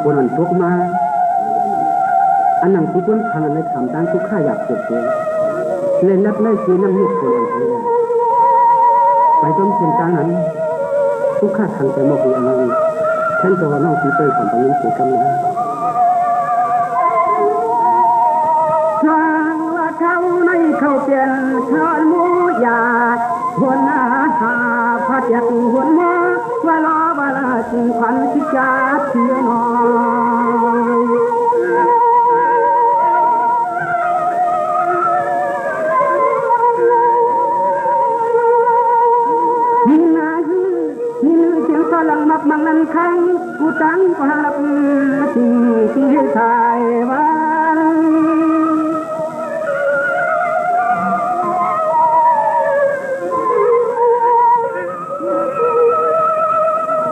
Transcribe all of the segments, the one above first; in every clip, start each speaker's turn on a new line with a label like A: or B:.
A: คนอันทุกมาอันนั้นที่ต้นทางในคำตั้งทุกข้าอยากเกิดเกิดเล่นนับเล่นคือน้ำมีคนอันเดียวไปต้นเส้นทางนั้นทุกข้าทางใจหมกอย่างนั้นท่านจะว่าน้องที่เปิดของตรงนี้เสียกำลังทางว่าเขาในเขาเปลี่ยนชอนมูยาหัวหน้าหาพัดยักหัวหม้อว่าล้อบาลาจึงขวัญชิจาเทียนลังมักมังนั้นคังกูตั้งก็หาลับสิ่งที่ทายวัน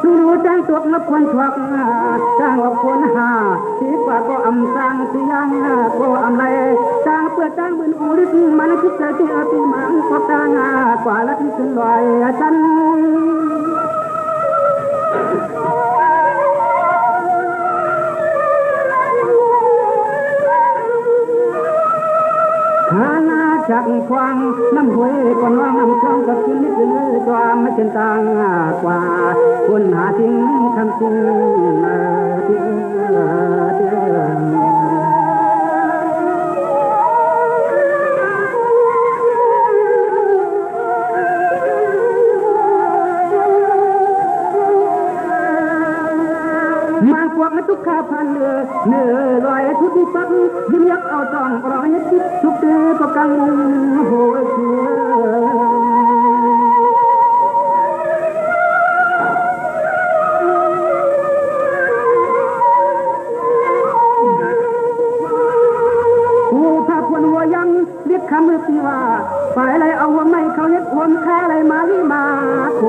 A: รู้จังตกนับคนทวักจ้างว่าคนหาที่กว่าก็อำสร้างที่ยังก็อำไรจ้างเพื่อจ้างมืออุริศมันคิดใจที่อาติมังก็จ้างกว่าละที่สุดลอยฉันจากควางน้ำห้วยก่อนว่าน้ำช่องกับกินนิดนึงจวามไม่เป็นต่างกว่าคนหาทิ้งคำจริงมาพวกทุกข้าพันเนื้อลอยทุกที่ปักยิ้มยักเอาจองรอยคิดทุกเดือก็กังโหยเชื่อผู้ถ้าพวนหัวยังเรียกคำมือสิว่าไปอะไรเอาหัวไม่เขาเย็ดหัวค่าอะไรมาลิมาโค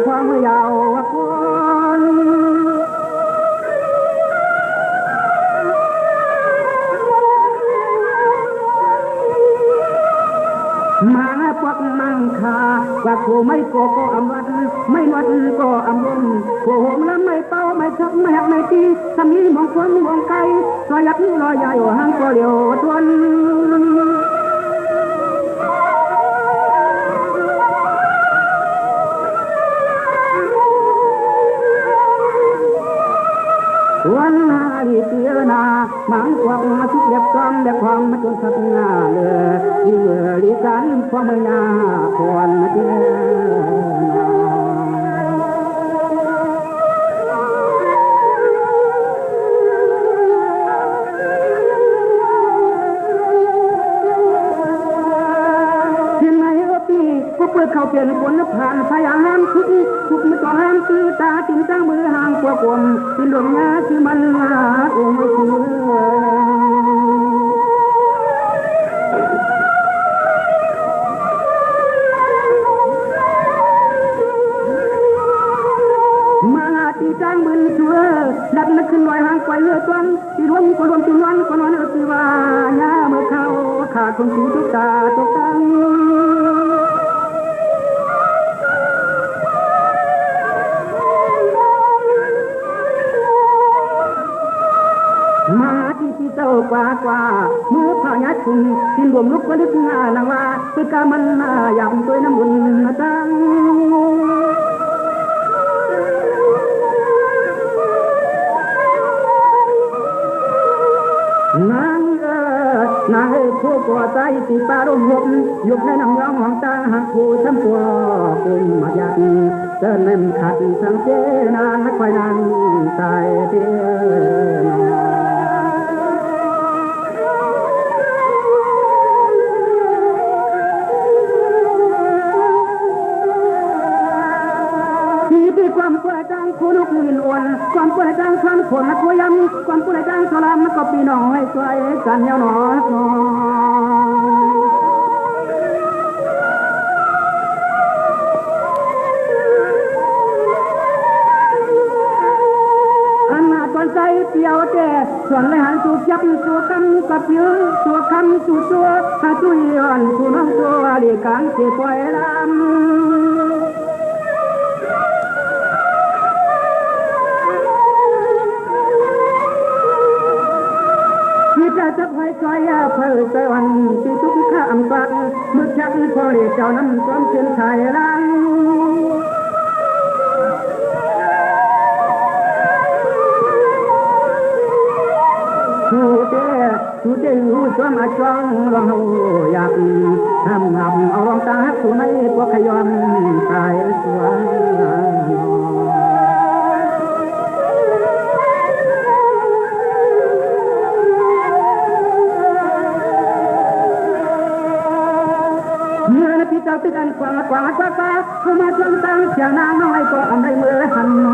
A: ความยาวคนมาพวกมังคาว่าโคไม่โกก็อำวัดไม่วัดก็อำวงโคโหมแล้วไม่เป้าไม่ชักไม่หักไม่ตีทำนี้มองคนมองไกลรอยยักษ์รอยใหญ่ห่างก็เดียวทวนวันนาลีเตียนามังกวางมาทุกเล็บซ้อมเล็บความมาจนสักงาเลยที่เมื่อลีกันความไม่นาคนมาเตียนาที่ไหนปีก็เปิดเข้าเปลี่ยนคนผ่านพยายามทุกไม่ต้องห้ามตื้อตาติ่มตั้งมือห่างกว่ากลมที่หลงงาที่มันหาองค์ไม่เชื่อมาที่จ้างมือเชื่อดับนักขึ้นลอยห่างไปเลือดต้นที่รวมก็รวมที่นอนก็นอนที่ว่าหน้าเมื่อเข้าขาดคนสีทุกตาตกตั้งมาที่ที่เจ้ากว่ามือพายัดคุณกินรวมลุกก็ลึกหน้านางว่าคือกามันอยากตัวน้ำบุญตั้งนางผู้ก่อใจตีปารมยกในน้ำร้องของตาหักผู้ทำตัวกุมมายัดเดินเล่นขัดสังเจนานให้ควายนางตายเดียความป่วยดังผู้ลูกมินอ้วนความป่วยดังท่านคนนักวยำความป่วยดังสลามก็พี่น้องให้ช่วยกันยาวหนออันนาตอนใจเปียวแต่ส่วนเลยหันสู่จับสู่คำกับเยอะสู่คำสู่ตัวหาจุยอ่อนสู่น้องตัวเรียกการเสียป่วยลำ ม ชักพอเรียเจ้านำความเชิญไทยลังchú chế hữu cho mà trong lòng hậu dạp thầm ngầm ở lòng ta hát của mấy của khai dòm tài xóa nhớ tí tao tức ăn quảng quảng quá quá không mà trong tăng chàng nàng nói có âm đây mưa hẳn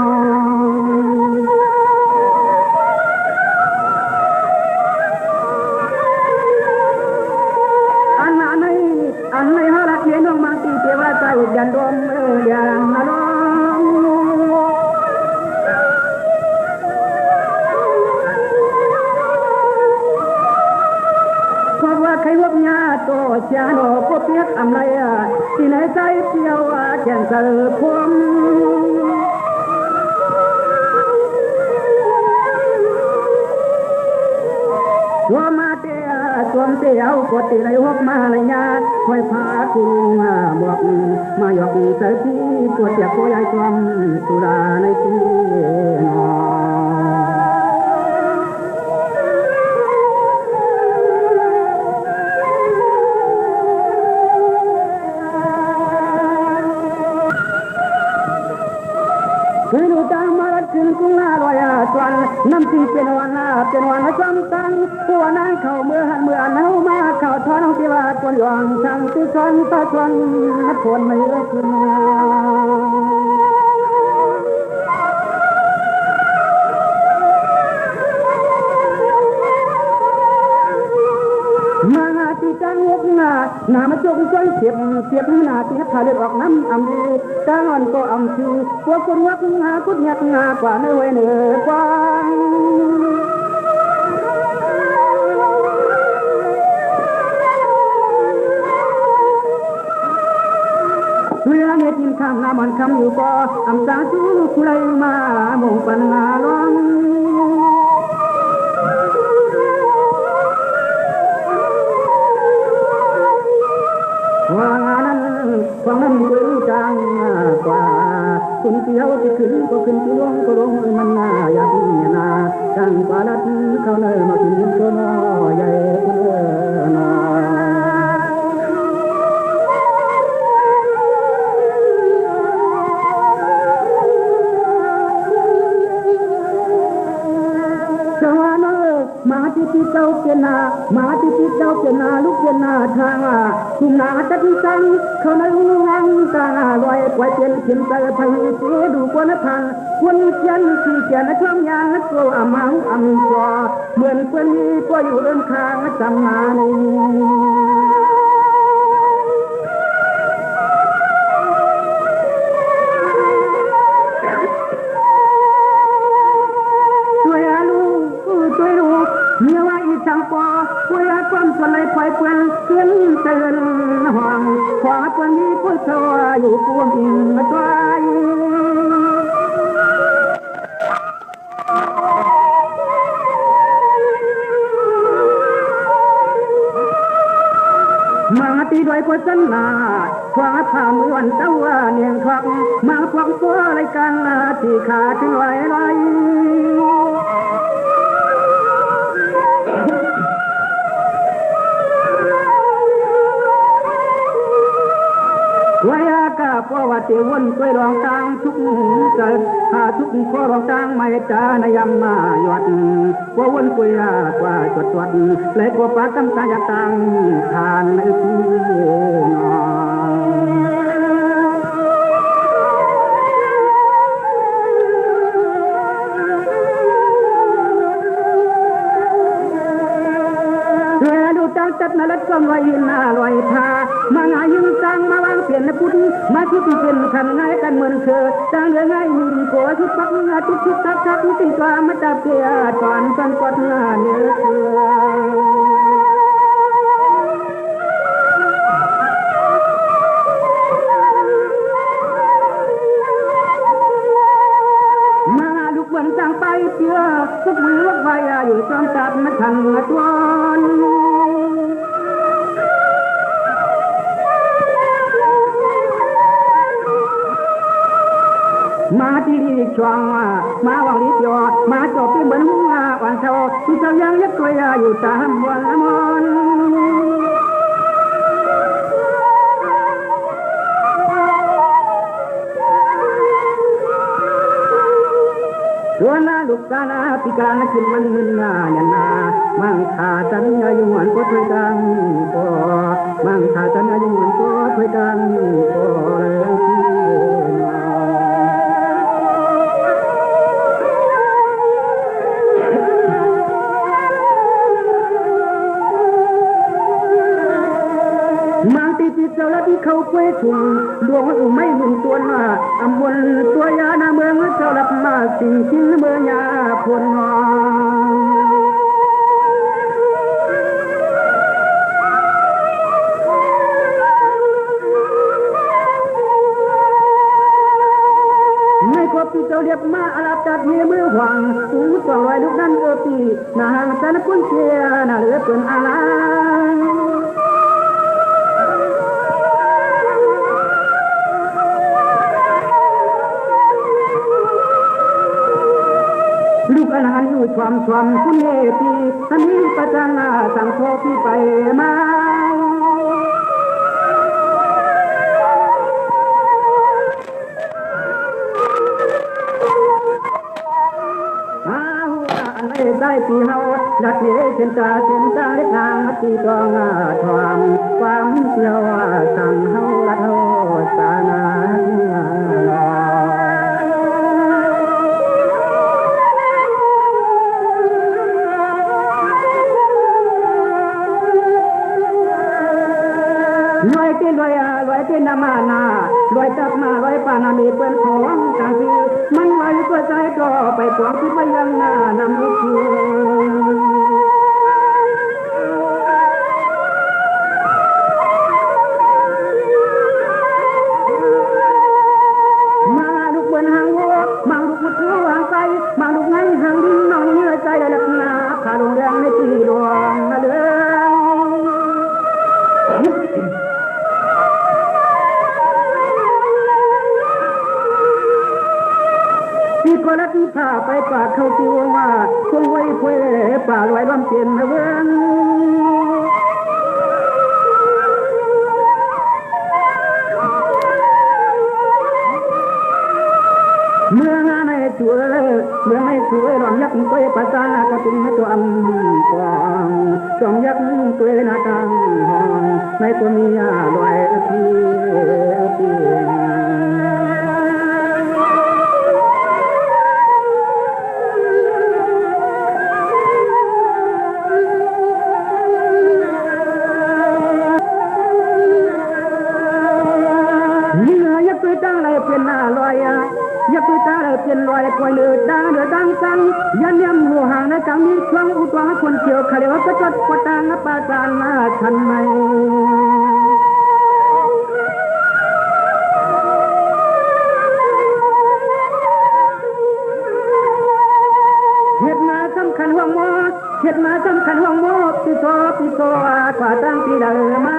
A: anh này họ là chuyện ông mang tiền tiêu vào tay dàn đom dàn nóเพราะว่าใครวกญาโตชาโนก็เปียกอำไรที่ไหนใจเที่ยวแก่นเสือพวงตัวมาเตะสวมเตียวกดตีไรหกมาเลยญาคอยพากูบอกมาหยอกเสือพี่ปวดเจ็บปวดใหญ่ความสุราในที่นเคยดูตามมาลัดขึ้นกุ้งลอยจวนน้ำตีเป็นวันจำตังหัวนางเข้าเมื่อหันเมื่อเนามาเข้าทอนที่ว่าจวนหลวงช่างที่ชนตาชนผลไม่เลิกมาที่จังหวกหน้ามาจงจนเสียบหน้าที่ขาเลือดออกน้ำอำดีกางอ่อนก็อำชื่อพวกคนวักหากุดยักหน้ากว่าเนื้อเนื้อกว่าเวลาเงียบยิ้มข้างหน้ามันคำอยู่ก็อำสาจูคุไรมามงปัญหาล้องว่านั้นฟังนั้นดูจังกว่าคุณเที่ยวที่ขึ้นก็ขึ้นที่ลงก็ลงมันน่าอยากเนี่ยนะจังกว่าลัดเขาเลยมากินก็น้อยใหญ่คุณน้อยมาที่เจ้าเป็นนามาที่เจ้าเป็นนาลูกเป็นนาทางทุ่มนาตัดสังเขาในวังตาลอยกว่าเจนเข็มใจพังเสียดูกว่าพังคนเขียนที่เขียนช่องยานกลัวอมังอำจัวเหมือนเพื่อนนี้ก็อยู่เดินทางจำนาในเมื่อว่าอีสังปอคุยความสลายไฟเปลี่ยนเตือนเตือนห่วงขวาปนี้ผู้สวาอยู่พวงอินมาตายมาตีด้วยกุศลนาขวาผ่ามือวันเต้าเนียงควักมาควักตัวรายการที่ขาดถึงไหลไหลวายากาเพราะว่าเตวันช่วยรองกลางทุกเกิดทุกข้อรองกลางไม่จานยำมาหยดเพราะวันช่วยกว่าจดเลยกว่าปากกำตาอยากตั้งทานในที่นจัดนาลัดก็ลอยหน้าลอยทามางายิงจังมาวางเปลี่ยนนะพุทธมาชุดเป็นขันง่ายกันเหมือนเธอจังเรื่องง่ายมีดีกว่าชุดปักงาชุดทักติดตัวมาจับเพียตอนสันปอดงาเนื้อเสือมาลูกเหมือนจังไปเชื่อทุกมือวักไว้อยู่จอมจับมาทันมาจวน มาที่ช่วงมาวังลิจอมาจบที่เหมือนหัววันเช้าที่เจ้ายังยักตัวอยู่ตามวันละมอนตัวนาลูกกาลาปิกาขึ้นมันมึนนายันนามังขาจันยาอยู่หวนก็ถอยดังก็มังขาจันยาอยู่หวนก็ถอยดังก็มังติจิตเจ้าละที่เขาป่วยถุงดวงไม่หมุนตัวมาอำวนตัวยานาเมืองเจ้าลับมาสิ่งชิ้นเมืองยาพลนไม่ครบที่เจ้าเรียบมาอาลับจัดเมียมือหวังสูงสองร้อยลูกนั้นปีนาหางจันคุณเชียนาเหลือเกินอาลาลูกอรหันต์อยู่ความคุณเอปีท่านนี้ประจังสังโฆที่ไปมาได้ปีเฮาดัดเยเส้นตาเล็กนางตีตองทอมความเชี่ยวสั่งเฮาละเฮาสานาลอยที่นามานาลอยจับมาลอยปานามีเปิ้นของกาซีมันลอยตัวใจก็ไปกวางคิดว่ายังหน้านำอีกทีมาลูกเปิ้นหางวัวมาลูกมุดหัวหางไก่มาลูกไงหางดิ้งน้องเนื้อใจได้ลักนาขาลงแรงในตีดวงนะเด้อที่กอลัดที่พาไปป่าเขาติวว่าคงไว้เพื่อป่าลอยบำเพ็ญเวินเมื่องานในตัวเมื่อให้สวยรองยักษ์ตัวภาษากระตุ้นตัวอำกองจองยักษ์ตัวนาตังห้องในตัวมีลอยที่เป็นหน้าลอยยักษ์ตาเป็นลอยคอยเลือดดังสังยันยำหัวหางในจังนี้ช่วงอุตวาคนเขียวขลียวกระจดกระตางปาจานมาทันไหมเหตุมาสำคัญห่วงโมเหตุมาสำคัญห่วงโมปิโซกว่าตั้งที่เดิมมา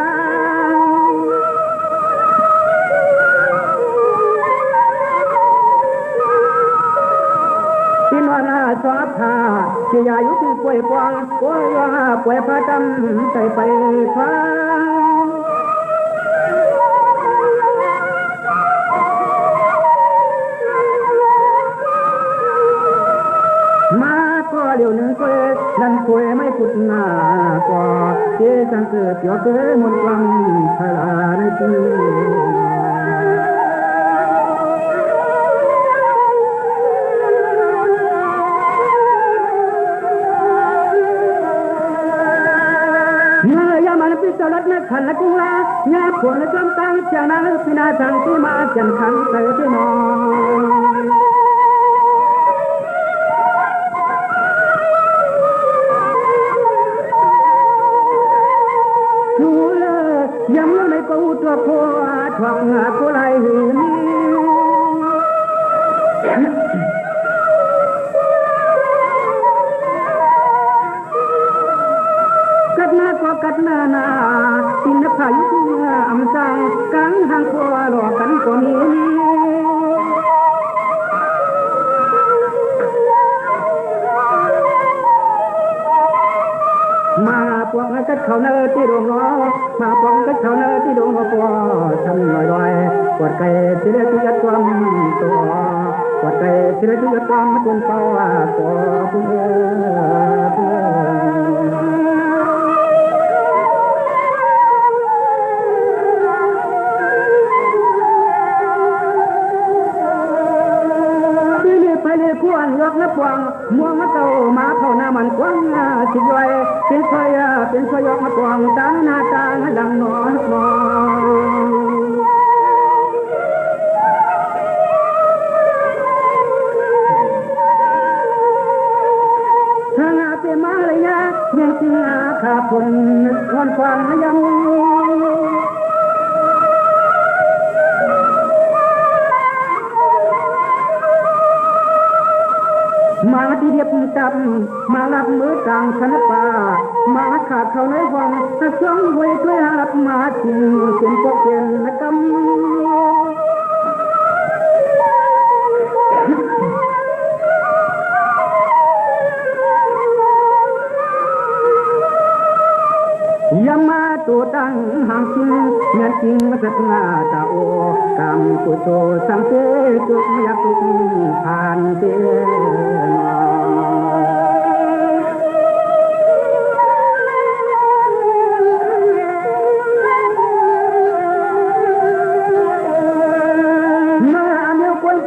A: สอบทาที่ยายุที่ป่วยกวางป่วยว่าป่วยพระจำใจไปฟ้ามาก็เดี๋ยวหนึ่งป่วยนั่นป่วยไม่พุดหน้าก็เจ้าจังเกิดเกี่ยวเกิดมนต์วังพลาในที่เจ้าลัดนักขันละกุลาญาผลจำตั้งเจ้านาพินาจังที่มาจันขังเตยที่มองชูเลยยังไม่กูตัวพัวทองกูไหลหืนกัดนานาสินพายุอำสังกังหางพัวหลอกกันก็มี อกกัดเขาเนอที่ดงล้อมาปองกัดเขาเนอที่ดงล้อปอทำลอยๆปวดไก่สิได้ที่กัดความตัวปวดไก่สิได้ที่กัดความจนเป้าตัวผู้เอ๋ควรยกนับวางม่วงมาเก่ามาเข้าหน้ามันกว้างสิย่อยเป็นซอยยกมาตวงตาหน้าตาดังนอนทางอาเปมาเลยนะยังจริงอาขาพลคนฟังยังมาที่เรียบจับมารับมือกลางชนป่ามาขาดเขาในห้องช่วงไว้ด้วยรับมาทิ้งเป็นพวกเป็นกรรมยามาตัวตั้งห่างจริงเงินจริงมาสักหน้าตาโอกรรมกุศลสังเกตจุกยักตุกผ่านเตือน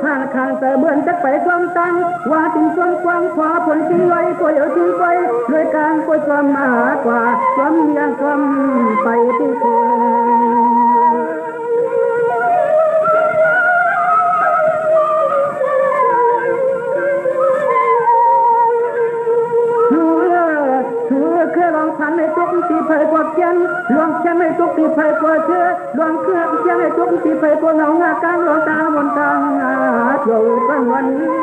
A: ผ่านข้างแต่เบื่อนจักไปความตั้งว่าถึงส่วนกว้างขวาผลที่ไว้ก็อย่าทิ้งไปด้วยการกวยความมหากว่าความยังความไปที่ลองพันในทุกที่เผยกว่าเขียนลองเขียนในทุกที่เผยกว่าเชื่อลองเคลื่อนเขียนในทุกที่เผยกว่าเงางาการลองตาบนทางอยู่กันวันนี้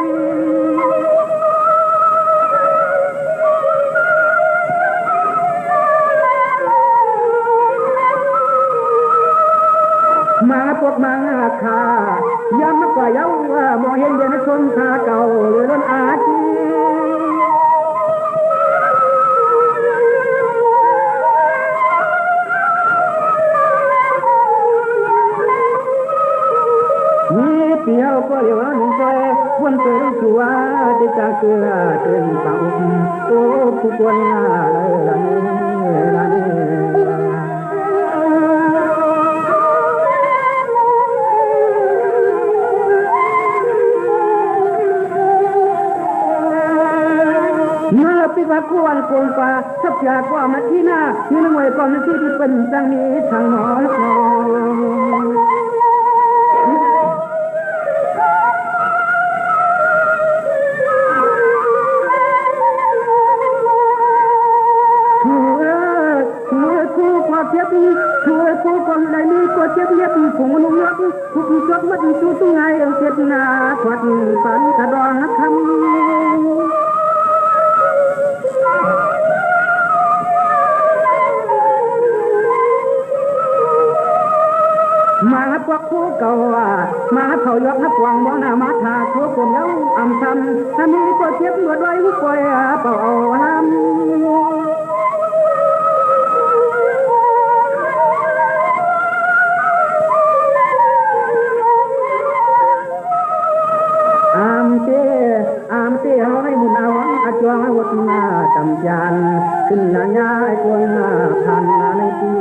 A: มาพวกมังคายามกว่าเยาว่ามองเห็นเย็นชนทาเก่าเลยล้นอาชีเปียวก็เลี้ยวหนุ่มไปวนไปรู้ชัวจะจะเกลือเตือนเป่าโอ้ผู้ควรละเมื่อปีว่าควรโกงป่าสับยากว่ามาที่หน้ามีน้ำไว้ก่อนที่ที่เป็นจังนี้ทางนอนช่วยผู้คนได้มีก็เจ็บเย็บผงนุ่งนักผู้จดมัดชูตุ้งไงเจ็บหน้าขวัญปันกระดองคำมาพวกผู้เก่ามาเขายกนับวางบ่หน้ามาทาผู้คนแล้วอำทำถ้ามีก็เจ็บเมื่อด้วยผู้ป่วยเป่าลำเอาให้มุนเอาอาจวงวัดนาจำยันขึ้นหน้าย้ายกวนพันในที่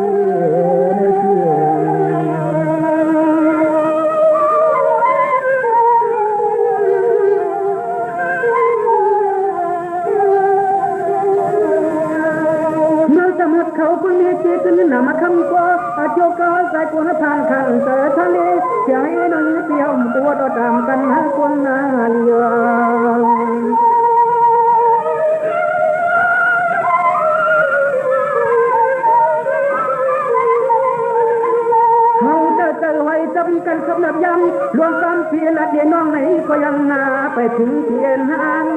A: เมื่อสมุดเขาคนนี้ที่ขึ้นหน้ามาคำก็อาจก็ใส่กวนทางข้างเสือทะเลเสียงน้อยเดียวปวดตามกันหาคนนาเลียจำกันสำหรับยำรวมกันเพียรและเดียน้องไหนก็ยังนาไปถึงเพียรหัน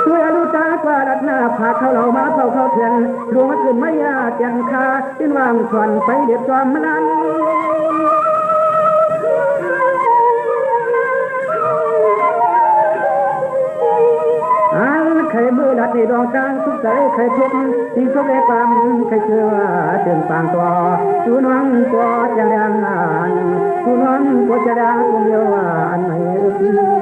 A: ช่วยรู้จักว่าดัดหน้าผาเขาเรามาเขาเทียนดวงขึ้นไม่ยากยังคาดิ้นวางส่วนไปเด็ดจอมนั้น เ ใครมือลัดในดองจางสุขใจใครทุกสิ่งทุกในความใครเชื่อเตือนปางตัวจูน้องตัวจะดังอ่านจูน้องตัวจะดังตัวเดียวอ่านไม่